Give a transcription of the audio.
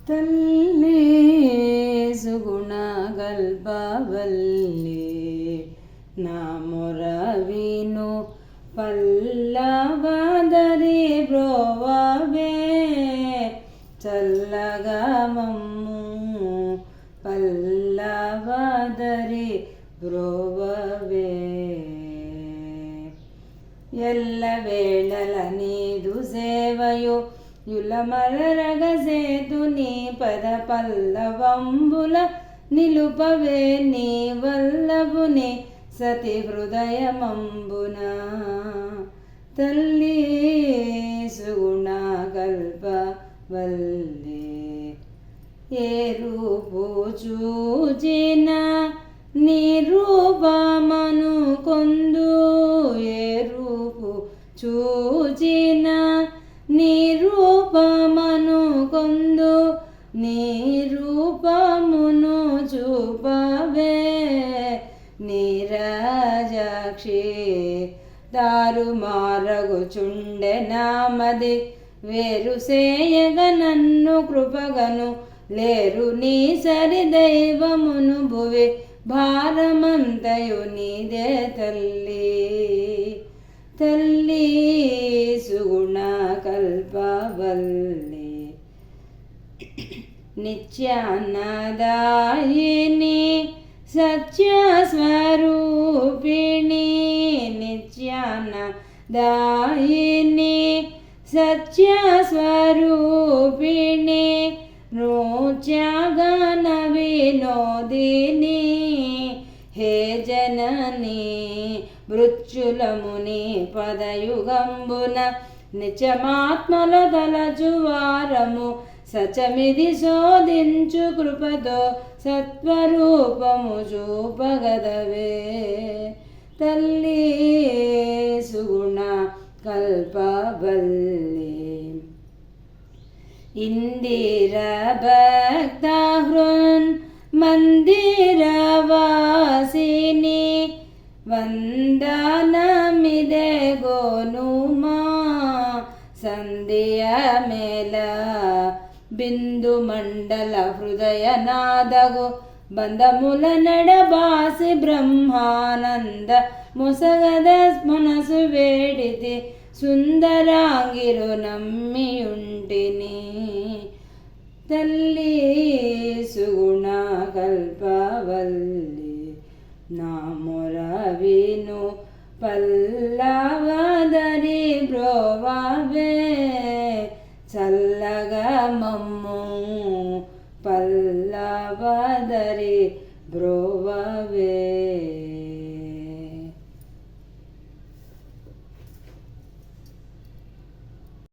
తల్లి సుగుణ గల్పవల్లి నా మొర విను పల్లవదరి బ్రోవవే చల్లగా మమ్ము పల్లవదరి బ్రోవవే ఎల్ల వేళల నీదు సేవయు యులమరగసేతు నీ పద పల్లవంబుల నిలుపవే నీ వల్లభుని సతి హృదయమంబున తల్లి సుగుణ కల్పవల్లి ఏ రూపు చూచిన నీ రూపమను కొందు ఏ రూపు చూచిన నీ రూపమను కొందు నీ రూపమును చూపవే నీరజాక్షి దారుమారగుచుండె నామది వేరు సేయగ నన్ను కృపగను లేరు నీ సరి దైవమును భువి భారమంతయు నీదే తల్లి తల్లి సుగుణ కల్పవల్లి నిత్యాన్నదాయిని సత్యస్వరూపిణి నిత్యాన్నదాయిని సత్యస్వరూపిణి నృత్యగాన వినోదిని హే జనని మృత్యులముని పదయుగంబున నిత్యమాత్మల తలచువారము సచమిది శోధించు కృపతో సత్వరూపము చూపగదవే తల్లి సుగుణ కల్పవల్లి ఇందిర భక్త హృన్ మందిరవాసిని వందనమిదే గోనుమా సంధ్య మేళ బిందు మండల హృదయనాదగు బంధముల నడబాసి బ్రహ్మానంద ముసగద మనసు వేడితి సుందరాంగిరు నమ్మియుంటిని తల్లి సుగుణ కల్పవల్లి నా మొర విను పల్లవదరి బ్రోవవే చల్లగా మమ్ము పల్లవదరి బ్రోవవే.